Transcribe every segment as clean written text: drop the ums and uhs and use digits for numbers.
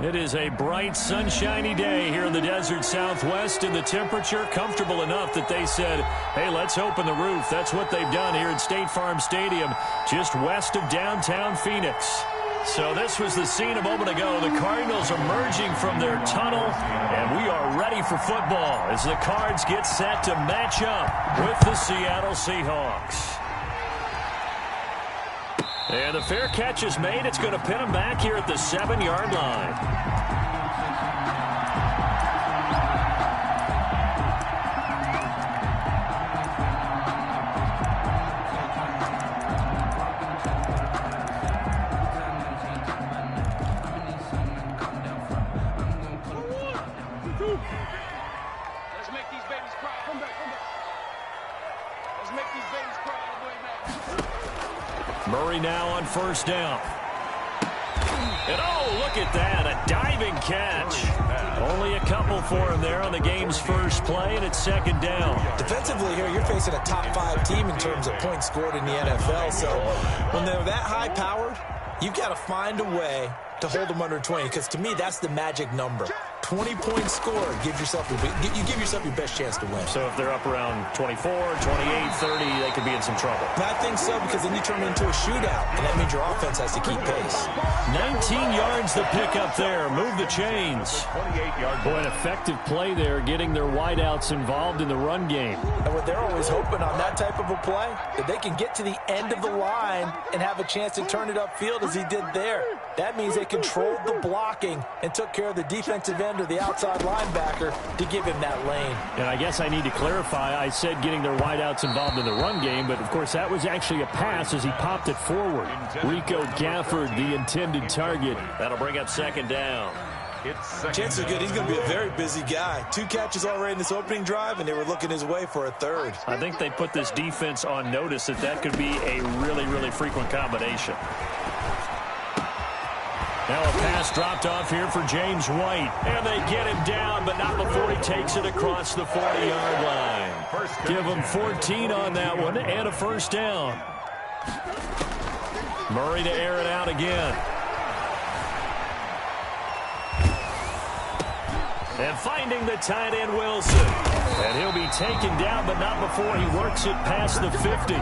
It is a bright, sunshiny day here in the desert Southwest, and the temperature comfortable enough that they said, hey, let's open the roof. That's what they've done here at State Farm Stadium, just west of downtown Phoenix. So this was the scene a moment ago. The Cardinals emerging from their tunnel, and we are ready for football as the Cards get set to match up with the Seattle Seahawks. And the fair catch is made. It's going to pin him back here at the 7-yard line. Let's make these babies cry. Come back. Let's make these babies cry all the way back. Murray now on first down. And oh, look at that, a diving catch. Only a couple for him there on the game's first play, and it's second down. Defensively here, you're facing a top-5 team in terms of points scored in the NFL. So when they're that high-powered, you've got to find a way to hold them under 20, because to me, that's the magic number. 20 points scored, you give yourself your best chance to win. So if they're up around 24, 28, 30, they could be in some trouble. And I think so, because then you turn it into a shootout, and that means your offense has to keep pace. 19 yards the pick up there. Move the chains. 28-yard. Boy, an effective play there, getting their wideouts involved in the run game. And what they're always hoping on that type of a play, that they can get to the end of the line and have a chance to turn it upfield as he did there. That means they controlled the blocking and took care of the defensive end or the outside linebacker to give him that lane. And I guess I need to clarify, I said getting their wideouts involved in the run game, but of course that was actually a pass as he popped it forward. Rico Gafford, the intended target. That'll bring up second down. Chances are good he's going to be a very busy guy. 2 catches already in this opening drive, and they were looking his way for a third. I think they put this defense on notice that could be a really, really frequent combination. Now a pass dropped off here for James White. And they get him down, but not before he takes it across the 40-yard line. Give him 14 on that one and a first down. Murray to air it out again. And finding the tight end, Wilson. And he'll be taken down, but not before he works it past the 50.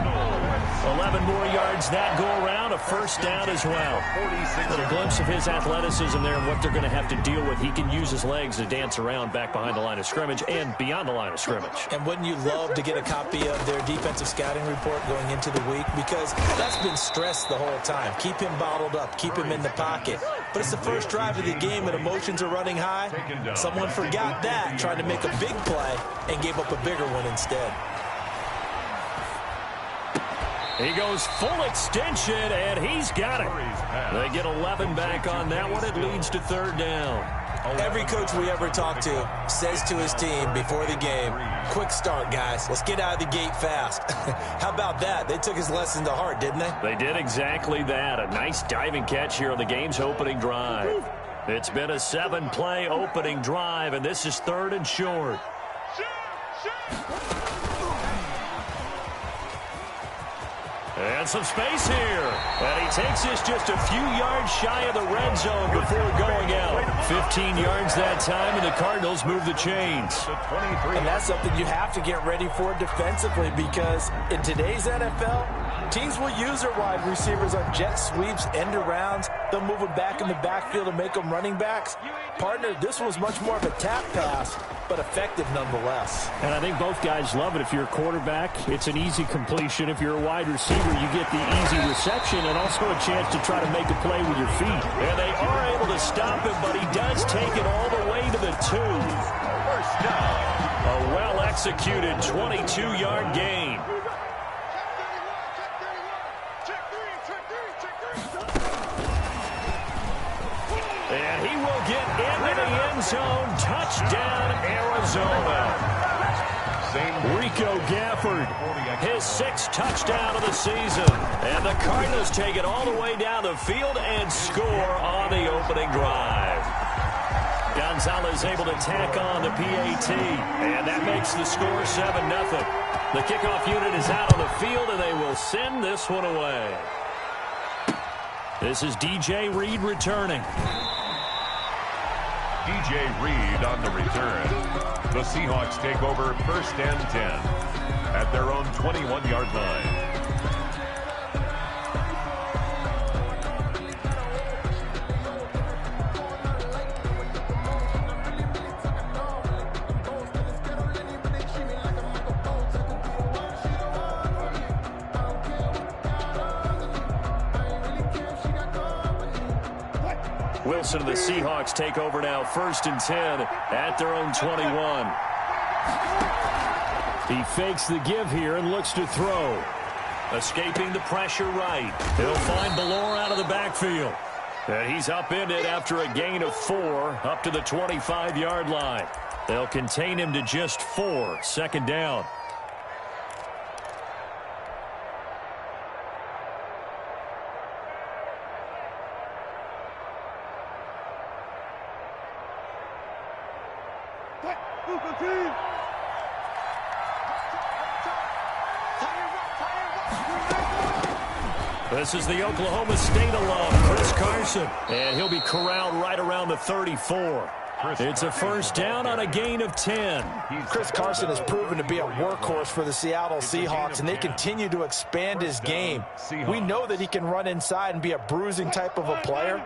11 more yards that go around, a first down as well. A glimpse of his athleticism there and what they're going to have to deal with. He can use his legs to dance around back behind the line of scrimmage and beyond the line of scrimmage. And wouldn't you love to get a copy of their defensive scouting report going into the week? Because that's been stressed the whole time. Keep him bottled up. Keep him in the pocket. But it's the first drive of the game and emotions are running high. Someone forgot that, trying to make a big play, and gave up a bigger one instead. He goes full extension, and he's got it. They get 11 back on that one. It leads to third down. Every coach we ever talk to says to his team before the game, quick start, guys. Let's get out of the gate fast. How about that? They took his lesson to heart, didn't they? They did exactly that. A nice diving catch here on the game's opening drive. It's been a 7-play opening drive, and this is third and short. And some space here. And he takes this just a few yards shy of the red zone before going out. 15 yards that time, and the Cardinals move the chains. And that's something you have to get ready for defensively, because in today's NFL, teams will use their wide receivers on jet sweeps, end arounds. They'll move them back in the backfield and make them running backs. Partner, this was much more of a tap pass, but effective nonetheless. And I think both guys love it. If you're a quarterback, it's an easy completion. If you're a wide receiver, you get the easy reception and also a chance to try to make a play with your feet. And they are able to stop him, but he does take it all the way to the 2. First down. A well-executed 22-yard gain. And he will get into the end zone. Touchdown, Arizona. Rico Gafford, his 6th touchdown of the season. And the Cardinals take it all the way down the field and score on the opening drive. Gonzalez able to tack on the PAT. And that makes the score 7-0. The kickoff unit is out on the field, and they will send this one away. This is DJ Reed returning. DJ Reed on the return. The Seahawks take over 1st and 10 at their own 21-yard line. Wilson and the Seahawks take over now, 1st and 10 at their own 21. He fakes the give here and looks to throw. Escaping the pressure right. He'll find Ballore out of the backfield. And he's upended after a gain of 4 up to the 25-yard line. They'll contain him to just 4, 2nd down. This is the Oklahoma State alum, Chris Carson. And he'll be corralled right around the 34. It's a 1st down on a gain of 10. Chris Carson has proven to be a workhorse for the Seattle Seahawks, and they continue to expand his game. We know that he can run inside and be a bruising type of a player,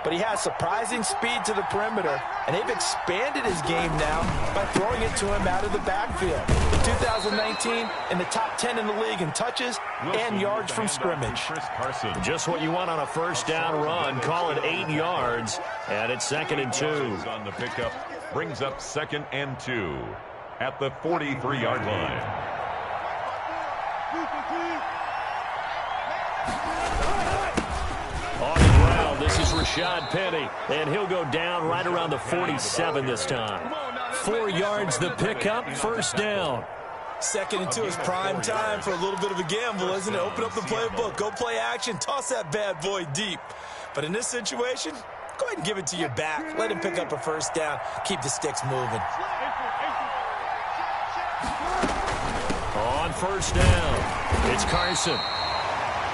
but he has surprising speed to the perimeter, and they've expanded his game now by throwing it to him out of the backfield. In 2019, in the top 10 in the league in touches and yards from scrimmage. Just what you want on a 1st down run. Call it 8 yards, and it's 2nd and 2. On the pickup brings up 2nd and 2 at the 43-yard line. This is Rashad Penny, and he'll go down right around the 47 this time. 4 yards the pickup, 1st down. 2nd and 2 is prime time for a little bit of a gamble, isn't it? Open up the playbook, go play action, toss that bad boy deep. But in this situation, go ahead and give it to your back. Let him pick up a 1st down, keep the sticks moving. On 1st down, it's Carson.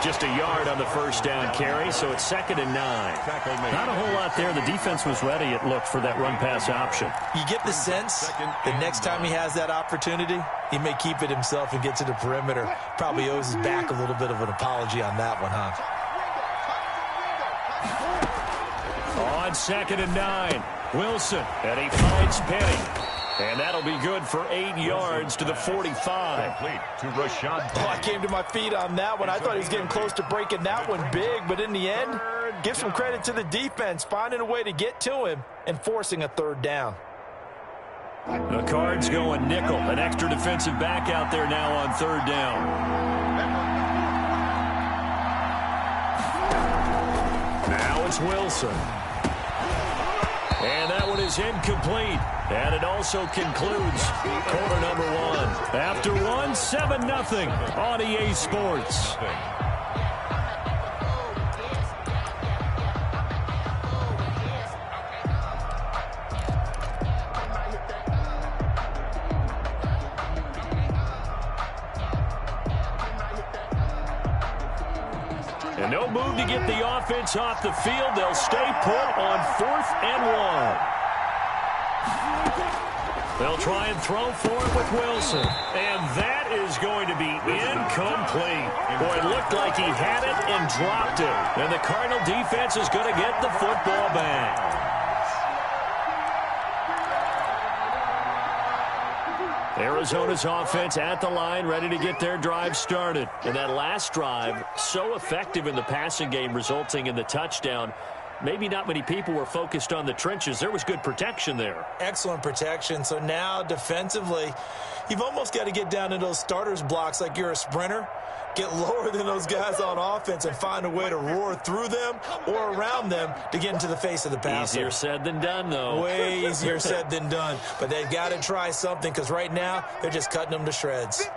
Just a yard on the 1st down carry, so it's 2nd and 9. Not a whole lot there. The defense was ready, it looked, for that run-pass option. You get the sense that next time he has that opportunity, he may keep it himself and get to the perimeter. Probably owes his back a little bit of an apology on that one, huh? On 2nd and 9, Wilson, and he finds Penny. And that'll be good for 8 yards to the 45. To Rashad. Oh, I came to my feet on that one. I thought he was getting close to breaking that one big, but in the end, give some credit to the defense, finding a way to get to him and forcing a 3rd down. The Cards going nickel. An extra defensive back out there now on 3rd down. Now it's Wilson. And that one is incomplete. And it also concludes quarter number 1. After 1, 7-0 on EA Sports. And no move to get the offense off the field. They'll stay put on 4th and 1. They'll try and throw for it with Wilson. And that is going to be incomplete. Boy, it looked like he had it and dropped it. And the Cardinal defense is going to get the football back. Arizona's offense at the line, ready to get their drive started. And that last drive, so effective in the passing game, resulting in the touchdown. Maybe not many people were focused on the trenches. There was good protection there. Excellent protection. So now defensively, you've almost got to get down in those starters blocks like you're a sprinter. Get lower than those guys on offense and find a way to roar through them or around them to get into the face of the passer. Easier said than done, though. Way easier said than done. But they've got to try something because right now they're just cutting them to shreds.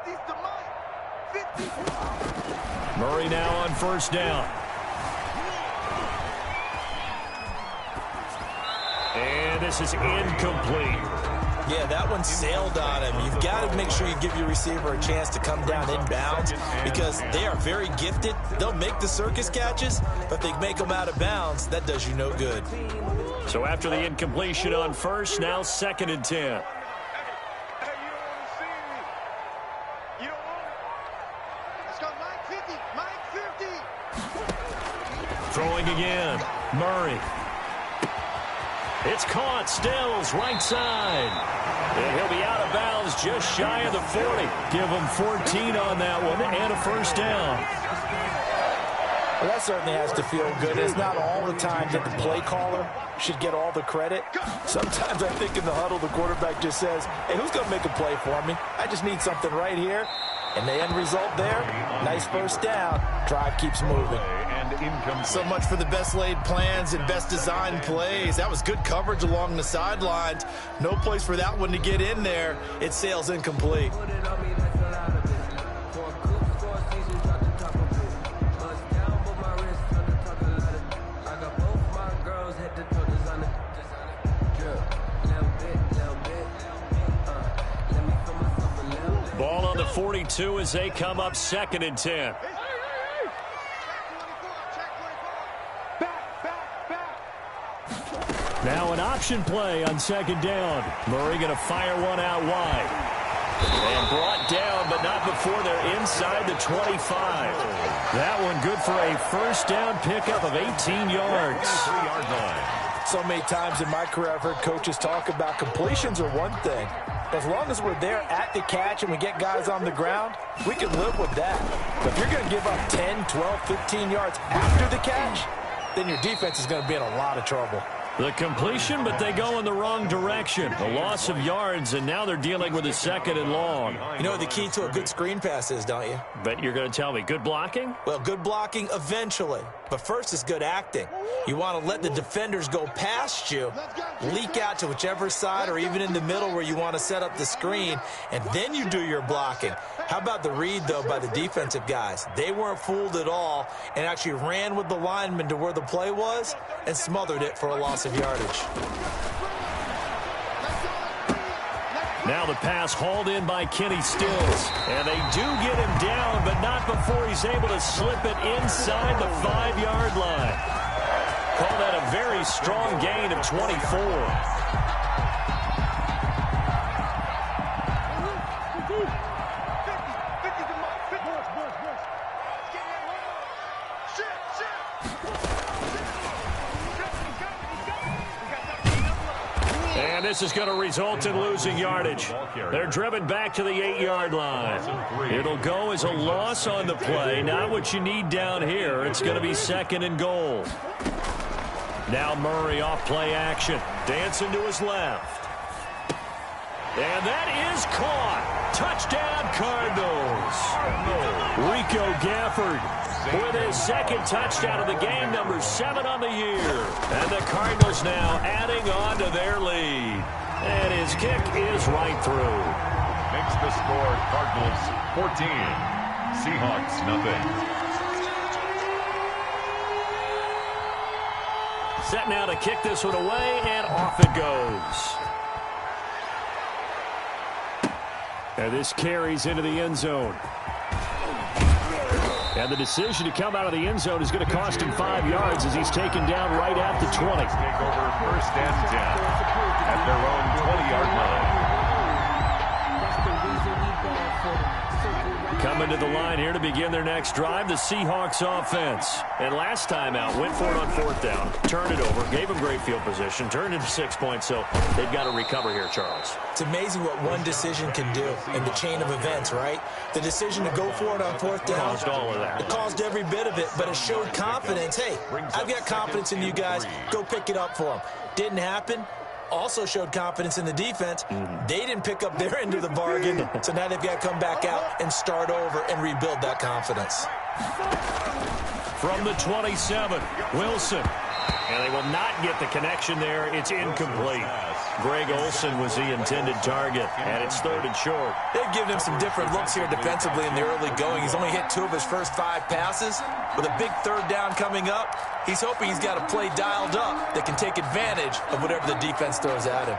Murray now on 1st down. And this is incomplete. Yeah, that one sailed on him. You've got to make sure you give your receiver a chance to come down inbounds because they are very gifted. They'll make the circus catches, but if they make them out of bounds, that does you no good. So after the incompletion on first, now 2nd and 10. Hey, you don't want to see me. You don't want it. Let's go, Mike 50. Mike 50. Throwing again. Murray. It's caught. Stills right side. And he'll be out of bounds just shy of the 40. Give him 14 on that one and a first down. Well, that certainly has to feel good. It's not all the time that the play caller should get all the credit. Sometimes I think in the huddle, the quarterback just says, hey, who's going to make a play for me? I just need something right here. And the end result there, nice first down. Drive keeps moving. So much for the best laid plans and best designed plays. That was good coverage along the sidelines. No place for that one to get in there. It sails incomplete. Ball on the 42 as they come up 2nd and 10. Now an option play on 2nd down. Murray going to fire one out wide. And brought down, but not before they're inside the 25. That one good for a first down pickup of 18 yards. 3-yard line. So many times in my career I've heard coaches talk about completions are one thing. As long as we're there at the catch and we get guys on the ground, we can live with that. But if you're going to give up 10, 12, 15 yards after the catch, then your defense is going to be in a lot of trouble. The completion, but they go in the wrong direction. A loss of yards, and now they're dealing with a 2nd and long. You know what the key to a good screen pass is, don't you? Bet you're going to tell me good blocking? Well, good blocking eventually. But first is good acting. You want to let the defenders go past you, leak out to whichever side or even in the middle where you want to set up the screen, and then you do your blocking. How about the read, though, by the defensive guys? They weren't fooled at all and actually ran with the lineman to where the play was and smothered it for a loss of yardage. Now the pass hauled in by Kenny Stills. And they do get him down, but not before he's able to slip it inside the 5-yard line. Call that a very strong gain of 24. This is going to result in losing yardage. They're driven back to the 8-yard line. It'll go as a loss on the play. Not what you need down here. It's going to be 2nd and goal. Now Murray off play action. Dancing to his left. And that is caught. Touchdown Cardinals. Rico Gafford with his 2nd touchdown of the game, number 7 on the year. And the Cardinals now adding on to their lead. And his kick is right through. Makes the score Cardinals 14. Seahawks nothing. Set now to kick this one away, and off it goes. And this carries into the end zone. And the decision to come out of the end zone is going to cost him 5 yards as he's taken down right at the 20. Take over 1st and 10 at their own 20-yard line. Coming to the line here to begin their next drive, the Seahawks offense. And last time out, went for it on 4th down, turned it over, gave them great field position, turned into 6 points, so they've got to recover here, Charles. It's amazing what one decision can do in the chain of events, right? The decision to go for it on 4th down. Caused all of that. It caused every bit of it, but it showed confidence. Hey, I've got confidence in you guys. Go pick it up for them. Didn't happen. Also showed confidence in the defense. They didn't pick up their end of the bargain, so now they've got to come back out and start over and rebuild that confidence. From the 27, Wilson. And they will not get the connection there. It's incomplete. Greg Olsen was the intended target, and it's 3rd and short. They've given him some different looks here defensively in the early going. He's only hit 2 of his first 5 passes. With a big 3rd down coming up, he's hoping he's got a play dialed up that can take advantage of whatever the defense throws at him.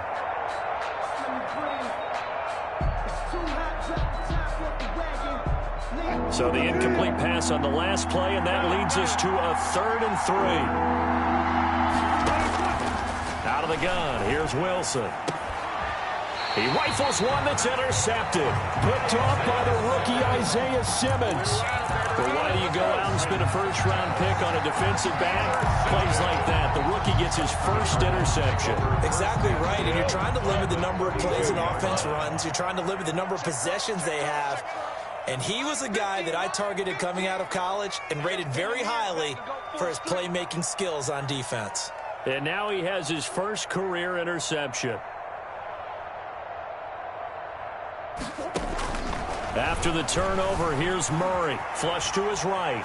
So the incomplete pass on the last play, and that leads us to a 3rd and 3. the gun. Here's Wilson. He rifles one that's intercepted. Picked off by the rookie Isaiah Simmons. But why do you go out and spend a first-round pick on a defensive back? Plays like that. The rookie gets his first interception. Exactly right. And you're trying to limit the number of plays and offense runs. You're trying to limit the number of possessions they have. And he was a guy that I targeted coming out of college and rated very highly for his playmaking skills on defense. And now he has his first career interception. After the turnover, here's Murray. Flush to his right.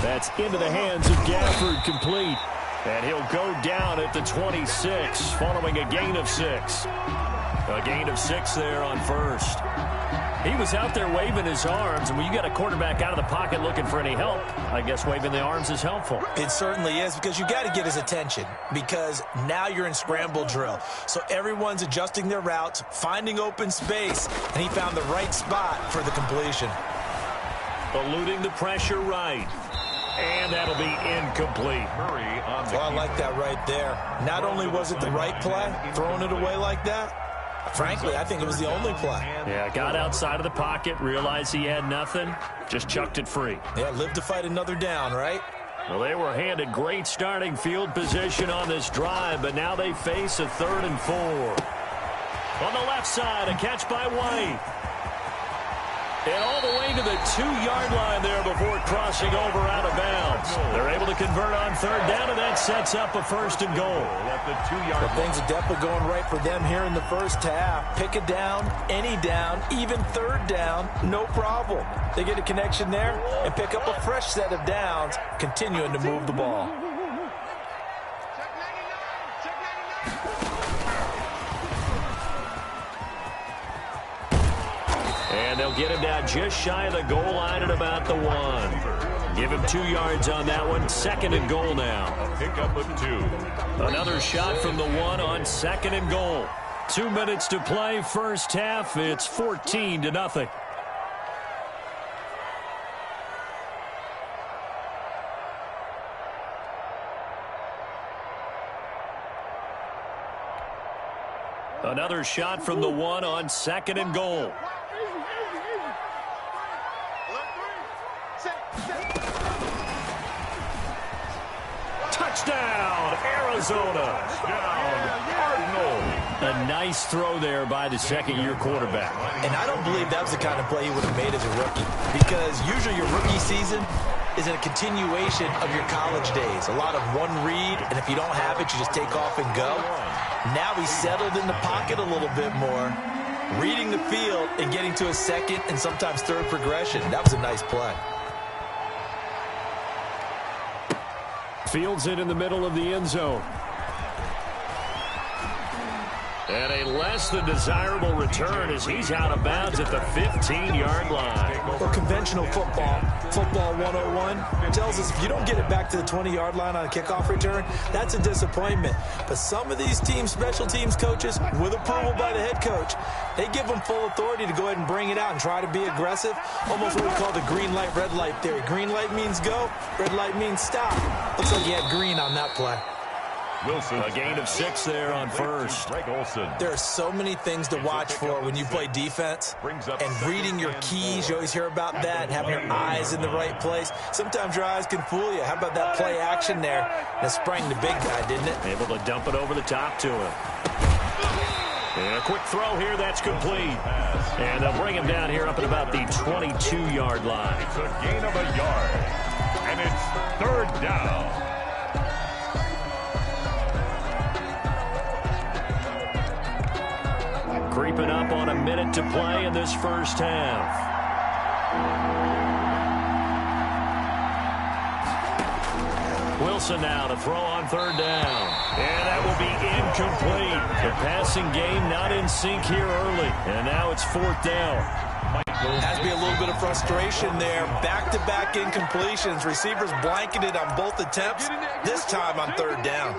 That's into the hands of Gafford, complete. And he'll go down at the 26, following a gain of 6. A gain of 6 there on first. He was out there waving his arms, and when you got a quarterback out of the pocket looking for any help, I guess waving the arms is helpful. It certainly is, because you got to get his attention, because now you're in scramble drill. So everyone's adjusting their routes, finding open space, and he found the right spot for the completion. Eluding the pressure right. And that'll be incomplete. Murray on the Well, I like that right there. Not only was it the right play, throwing it away like that, frankly, I think it was the only play. Yeah, got outside of the pocket, realized he had nothing, just chucked it free. Yeah, live to fight another down, right? Well, they were handed great starting field position on this drive, but now they face a 3rd and 4. On the left side, a catch by White. And all the way to the 2-yard line there before crossing over out of bounds. They're able to convert on 3rd down, and that sets up a 1st and goal. at the 2-yard line. Things are definitely going right for them here in the first half. Pick a down, any down, even 3rd down, no problem. They get a connection there and pick up a fresh set of downs, continuing to move the ball. And they'll get him down just shy of the goal line at about the 1. Give him 2 yards on that one. 2nd and goal now. A pickup of 2. Another shot from the 1 on 2nd and goal. 2 minutes to play, first half. It's 14-0. Another shot from the 1 on 2nd and goal. Touchdown, Arizona. A nice throw there by the second-year quarterback. And I don't believe that was the kind of play he would have made as a rookie, because usually your rookie season is a continuation of your college days. A lot of one read, and if you don't have it, you just take off and go. Now he's settled in the pocket a little bit more, reading the field and getting to a 2nd and sometimes 3rd progression. That was a nice play. Fields it in the middle of the end zone. And a less than desirable return as he's out of bounds at the 15-yard line. Well, conventional football 101, tells us if you don't get it back to the 20-yard line on a kickoff return, that's a disappointment. But some of these teams, special teams coaches, with approval by the head coach, they give them full authority to go ahead and bring it out and try to be aggressive. Almost what we call the green light, red light theory. Green light means go, red light means stop. Looks like he had green on that play. Wilson. A gain of 6 there on first. There are so many things to watch for when you play defense. And reading your keys, you always hear about that, having your eyes in the right place. Sometimes your eyes can fool you. How about that play action there? That sprang the big guy, didn't it? Able to dump it over the top to him. And a quick throw here, that's complete. And they'll bring him down here up at about the 22-yard line. It's a gain of a yard. And it's 3rd down. Creeping up on a minute to play in this first half. Wilson now to throw on 3rd down. And that will be incomplete. The passing game not in sync here early. And now it's 4th down. Has to be a little bit of frustration there. Back-to-back incompletions. Receivers blanketed on both attempts, this time on 3rd down.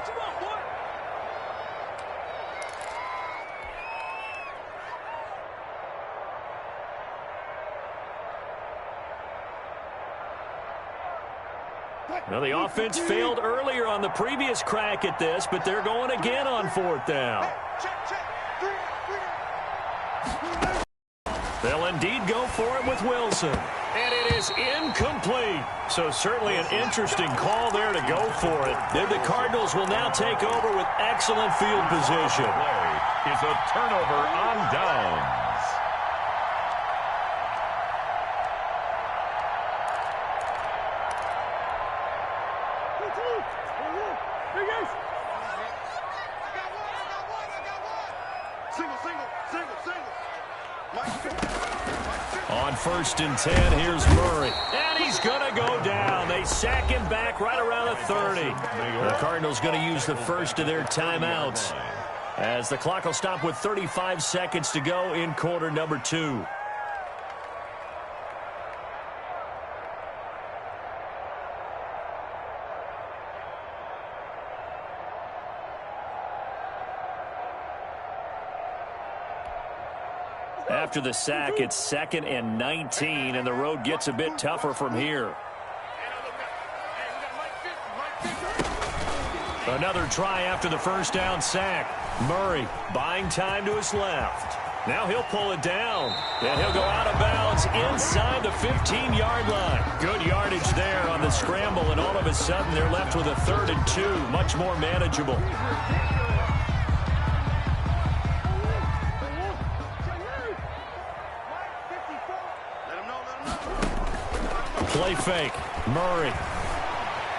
Well, the offense failed earlier on the previous crack at this, but they're going again on 4th down. They'll indeed go for it with Wilson. And it is incomplete. So certainly an interesting call there to go for it. Then the Cardinals will now take over with excellent field position. Play is a turnover on downs. On 1st and 10, here's Murray. And he's going to go down. They sack him back right around the 30. The Cardinals going to use the first of their timeouts, as the clock will stop with 35 seconds to go in quarter number 2. After the sack, it's 2nd and 19, and the road gets a bit tougher from here. Another try after the first down sack. Murray buying time to his left. Now he'll pull it down, and he'll go out of bounds inside the 15-yard line. Good yardage there on the scramble, and all of a sudden they're left with a 3rd and 2, much more manageable. Play fake. Murray.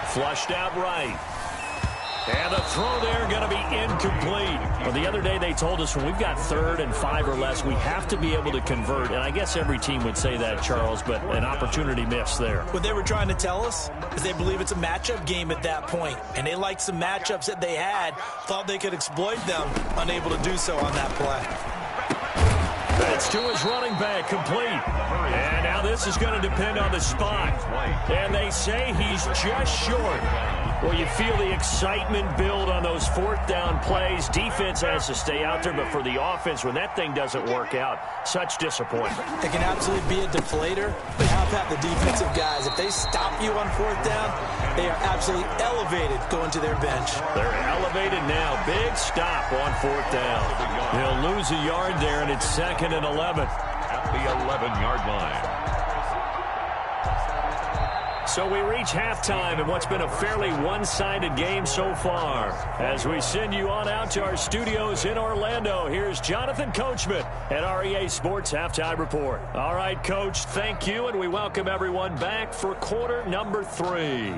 Flushed out right. And the throw there going to be incomplete. Well, the other day they told us when we've got 3rd and 5 or less, we have to be able to convert. And I guess every team would say that, Charles, but an opportunity missed there. What they were trying to tell us is they believe it's a matchup game at that point. And they liked some matchups that they had, thought they could exploit them, unable to do so on that play. That's to his running back, complete. And now this is going to depend on the spot. And they say he's just short. Well, you feel the excitement build on those 4th down plays. Defense has to stay out there, but for the offense, when that thing doesn't work out, such disappointment. It can absolutely be a deflator, but how about the defensive guys? If they stop you on 4th down, they are absolutely elevated going to their bench. They're elevated now. Big stop on 4th down. He'll lose a yard there, and it's 2nd and 11. At the 11-yard line. So we reach halftime in what's been a fairly one-sided game so far. As we send you on out to our studios in Orlando, here's Jonathan Coachman at REA Sports Halftime Report. All right, Coach, thank you, and we welcome everyone back for quarter number 3.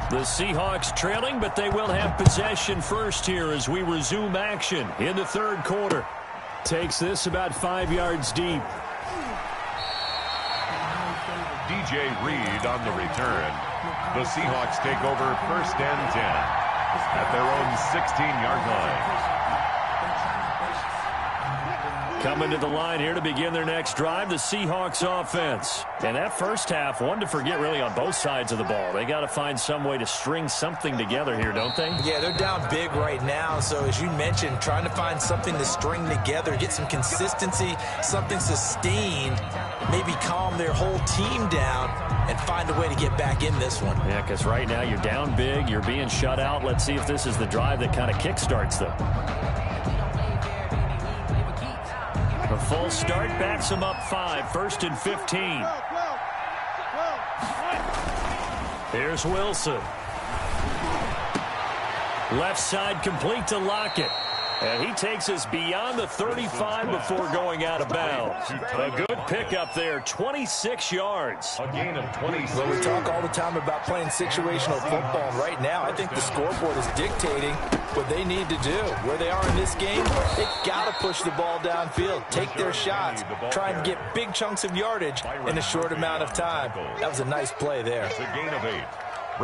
The Seahawks trailing, but they will have possession first here as we resume action in the 3rd quarter. Takes this about 5 yards deep. DJ Reed on the return. The Seahawks take over 1st and 10 at their own 16-yard line. Coming to the line here to begin their next drive, the Seahawks offense. And that first half, one to forget really on both sides of the ball. They got to find some way to string something together here, don't they? Yeah, they're down big right now. So as you mentioned, trying to find something to string together, get some consistency, something sustained, maybe calm their whole team down and find a way to get back in this one. Yeah, because right now you're down big, you're being shut out. Let's see if this is the drive that kind of kickstarts them. A full start backs them up 5, 1st and 15. Here's Wilson. Left side complete to Lockett. And he takes us beyond the 35 before going out of bounds. A good pickup there, 26 yards. A gain of 26. Well, we talk all the time about playing situational football. Right now, I think the scoreboard is dictating what they need to do. Where they are in this game, they got to push the ball downfield, take their shots, try and get big chunks of yardage in a short amount of time. That was a nice play there. It's a gain of 8.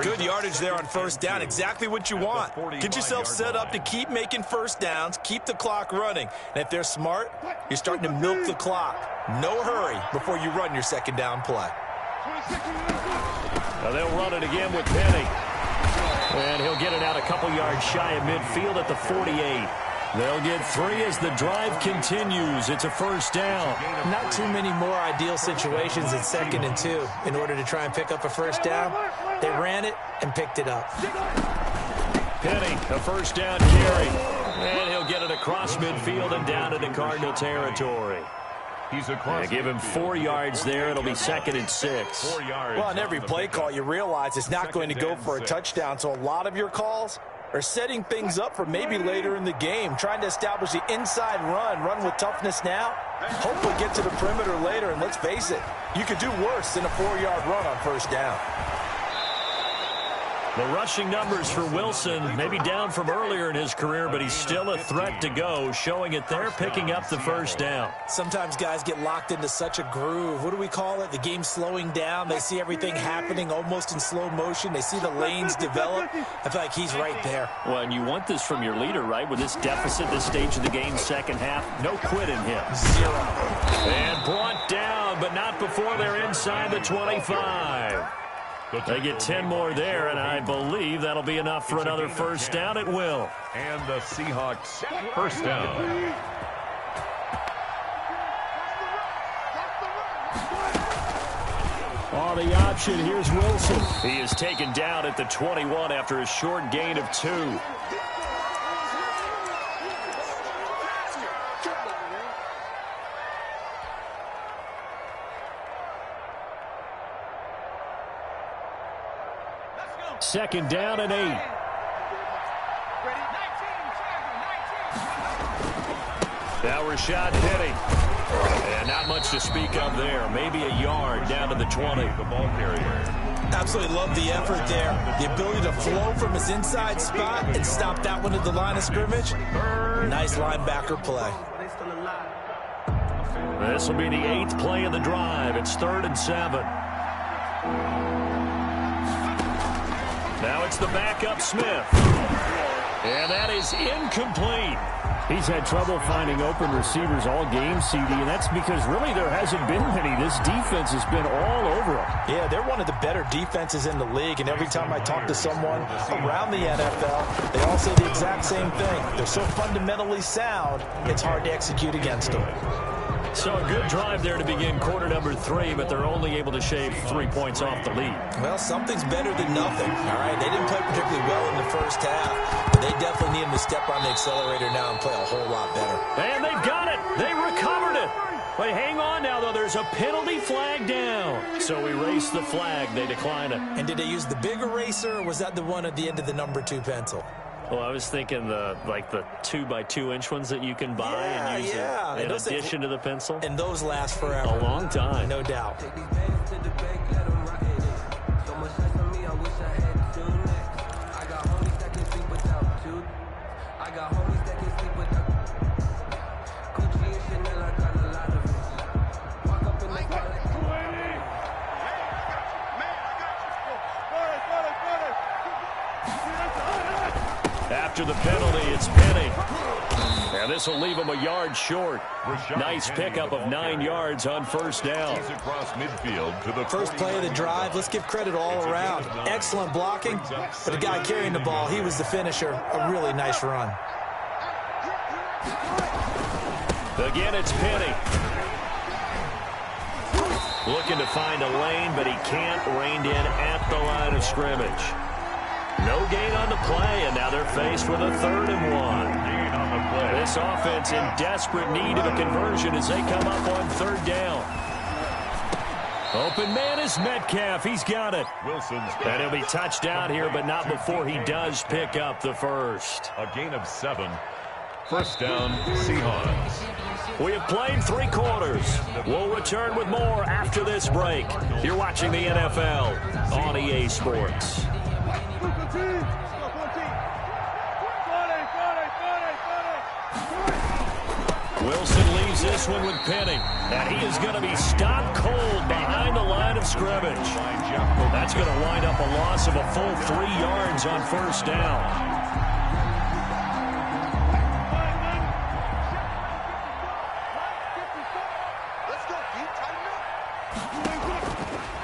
Good yardage there on first down. Exactly what you want. Get yourself set up to keep making first downs, keep the clock running. And if they're smart, you're starting to milk the clock. No hurry before you run your second down play. Now they'll run it again with Penny. And he'll get it out a couple yards shy of midfield at the 48. They'll get 3 as the drive continues. It's a first down. Not too many more ideal situations in 2nd and 2 in order to try and pick up a first down. They ran it and picked it up. Penny, a first down carry. And he'll get it across midfield and down into Cardinal territory. They give him 4 yards there. It'll be 2nd and 6. Well, on every play call, you realize it's not going to go for a touchdown. So a lot of your calls are setting things up for maybe later in the game, trying to establish the inside run with toughness now, hopefully get to the perimeter later. And let's face it, you could do worse than a 4-yard run on first down. The rushing numbers for Wilson maybe down from earlier in his career, but he's still a threat to go, showing it there, picking up the first down. Sometimes guys get locked into such a groove. What do we call it? The game's slowing down. They see everything happening almost in slow motion. They see the lanes develop. I feel like he's right there. Well, and you want this from your leader, right? With this deficit, this stage of the game, second half, no quit in him. 0. And brought down, but not before they're inside the 25. They get 10 more there, and I believe that'll be enough for another first down. It will. And the Seahawks first down. On the option, here's Wilson. He is taken down at the 21 after a short gain of 2. Second down and 8. Now Rashad Penny. And not much to speak of there. Maybe a yard down to the 20. The ball carrier. Absolutely love the effort there. The ability to flow from his inside spot and stop that one at the line of scrimmage. Nice linebacker play. This will be the 8th play of the drive. It's 3rd and 7. Now it's the backup Smith. And that is incomplete. He's had trouble finding open receivers all game, CD, and that's because really there hasn't been many. This defense has been all over them. Yeah, they're one of the better defenses in the league, and every time I talk to someone around the NFL, they all say the exact same thing. They're so fundamentally sound, it's hard to execute against them. So a good drive there to begin quarter number 3, but they're only able to shave 3 points off the lead. Well, something's better than nothing, all right? They didn't play particularly well in the first half, but they definitely need them to step on the accelerator now and play a whole lot better. And they've got it. They recovered it. But hang on now, though. There's a penalty flag down. So erase the flag. They decline it. And did they use the big eraser, or was that the one at the end of the number 2 pencil? Well, I was thinking the 2x2-inch ones that you can buy and use in addition to the pencil. And those last forever. A long time. No doubt. After the penalty, it's Penny. And this will leave him a yard short. Nice pickup of 9 yards on first down. He's across midfield to the first play of the drive. Let's give credit all around. Excellent blocking, but the guy carrying the ball, he was the finisher. A really nice run. Again, it's Penny. Looking to find a lane, but he can't. Reined in at the line of scrimmage. No gain on the play, and now they're faced with a 3rd and 1. This offense in desperate need of a conversion as they come up on 3rd down. Open man is Metcalf. He's got it. And he'll be touched down here, but not before he does pick up the first. A gain of 7. First down, Seahawks. We have played 3 quarters. We'll return with more after this break. You're watching the NFL on EA Sports. Wilson leaves this one with Penny. And he is going to be stopped cold behind the line of scrimmage. That's going to wind up a loss of a full 3 yards on first down.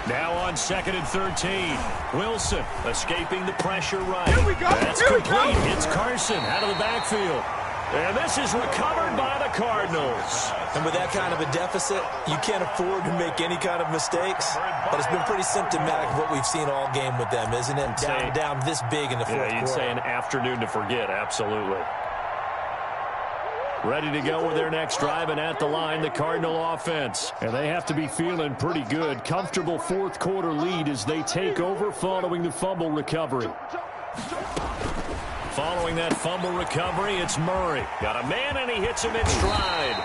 Now on 2nd and 13. Wilson escaping the pressure right. Here we go. That's complete. It's Carson out of the backfield. And this is recovered by the Cardinals. And with that kind of a deficit, you can't afford to make any kind of mistakes. But it's been pretty symptomatic of what we've seen all game with them, isn't it? Down this big in the fourth quarter. You'd say an afternoon to forget, absolutely. Ready to go with their next drive, and at the line, the Cardinal offense. And they have to be feeling pretty good. Comfortable fourth quarter lead as they take over following the fumble recovery. Following that fumble recovery, it's Murray. Got a man, and he hits him in stride.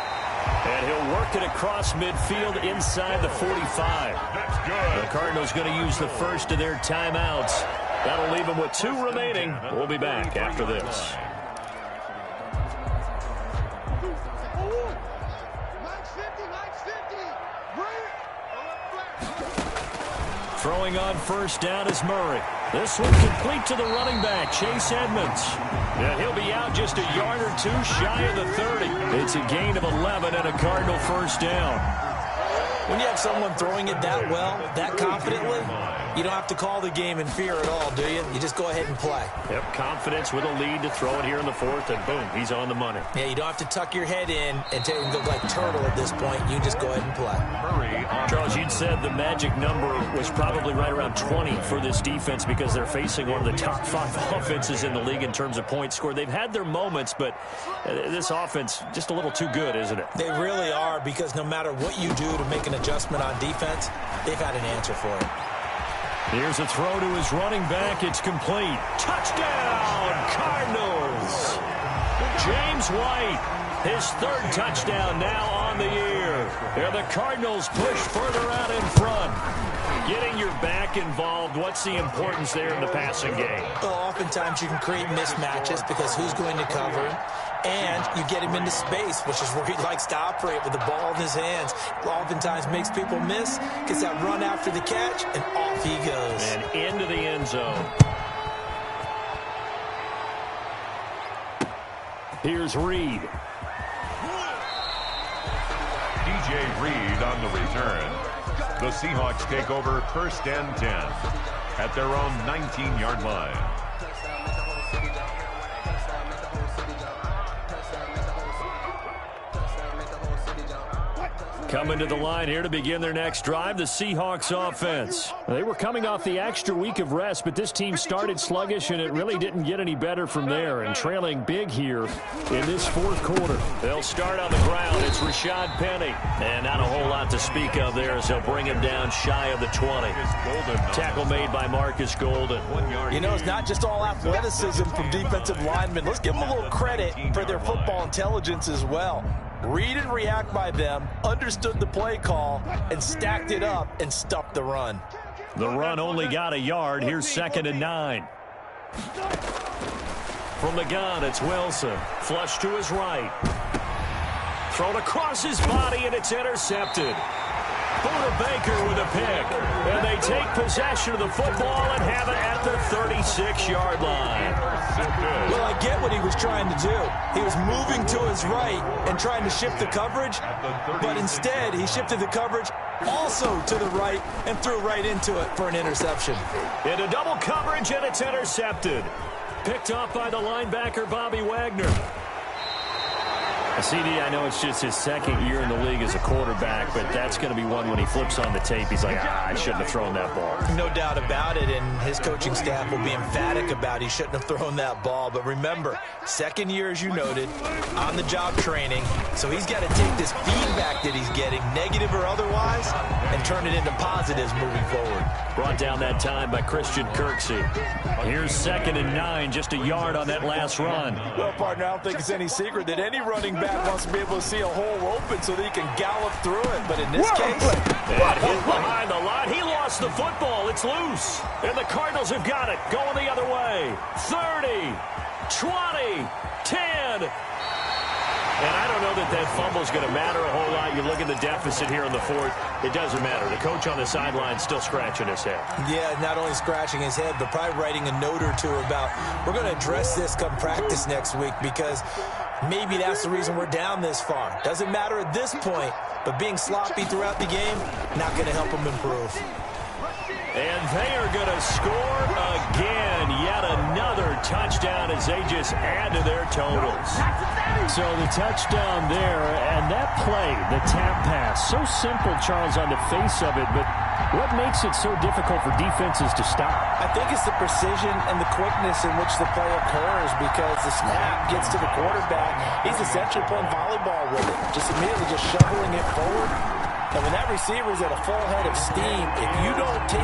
And he'll work it across midfield inside the 45. That's good. The Cardinals going to use the first of their timeouts. That'll leave them with 2 remaining. We'll be back after this. Throwing on first down is Murray. This one complete to the running back, Chase Edmonds. And he'll be out just a yard or 2 shy of the 30. It's a gain of 11 and a Cardinal first down. When you have someone throwing it that well, that confidently, you don't have to call the game in fear at all, do you? You just go ahead and play. Yep, confidence with a lead to throw it here in the 4th, and boom, he's on the money. Yeah, you don't have to tuck your head in and go like turtle at this point. You just go ahead and play. Charles, you'd said the magic number was probably right around 20 for this defense because they're facing one of the top 5 offenses in the league in terms of points scored. They've had their moments, but this offense just a little too good, isn't it? They really are, because no matter what you do to make an adjustment on defense, they've had an answer for it. Here's a throw to his running back. It's complete. Touchdown, Cardinals. James White, his 3rd touchdown now on the year. There the Cardinals push further out in front. Getting your back involved, what's the importance there in the passing game? Well, oftentimes you can create mismatches because who's going to cover him? And you get him into space, which is where he likes to operate with the ball in his hands. Oftentimes makes people miss, gets that run after the catch, and off he goes. And into the end zone. Here's Reed. DJ Reed on the return. The Seahawks take over 1st and 10 at their own 19-yard line. Coming to the line here to begin their next drive, the Seahawks offense. They were coming off the extra week of rest, but this team started sluggish, and it really didn't get any better from there, and trailing big here in this 4th quarter. They'll start on the ground. It's Rashad Penny, and not a whole lot to speak of there as they'll bring him down shy of the 20. Tackle made by Marcus Golden. You know, it's not just all athleticism from defensive linemen. Let's give them a little credit for their football intelligence as well. Read and react by them, understood the play call, and stacked it up and stuffed the run. The run only got a yard. Here's 2nd and 9. From the gun, it's Wilson. Flush to his right. Thrown across his body, and it's intercepted. Buda Baker with a pick. And they take possession of the football and have it at the 36-yard line. Well, I get what he was trying to do. He was moving to his right and trying to shift the coverage, but instead he shifted the coverage also to the right and threw right into it for an interception. Into double coverage, and it's intercepted. Picked off by the linebacker, Bobby Wagner. CD, I know it's just his 2nd year in the league as a quarterback, but that's going to be one when he flips on the tape. He's like, I shouldn't have thrown that ball. No doubt about it, and his coaching staff will be emphatic about he shouldn't have thrown that ball. But remember, 2nd year, as you noted, on-the-job training, so he's got to take this feedback that he's getting, negative or otherwise, and turn it into positives moving forward. Brought down that time by Christian Kirksey. Here's 2nd and 9, just a yard on that last run. Well, partner, I don't think it's any secret that any running back wants to be able to see a hole open so that he can gallop through it. But in this case, and hit behind the line. He lost the football. It's loose. And the Cardinals have got it. Going the other way. 30, 20, 10. And I don't know that that fumble is going to matter a whole lot. You look at the deficit here in the fourth. It doesn't matter. The coach on the sideline still scratching his head. Yeah, not only scratching his head, but probably writing a note or two about, we're going to address this come practice next week, because maybe that's the reason we're down this far. Doesn't matter at this point, but being sloppy throughout the game, not going to help him improve. And they are going to score again. Yet another touchdown as they just add to their totals. So the touchdown there, and that play, the tap pass, so simple, Charles, on the face of it, but what makes it so difficult for defenses to stop? I think it's the precision and the quickness in which the play occurs, because the snap gets to the quarterback. He's essentially playing volleyball with it, just immediately just shoveling it forward. And when that receiver is at a full head of steam, if you don't take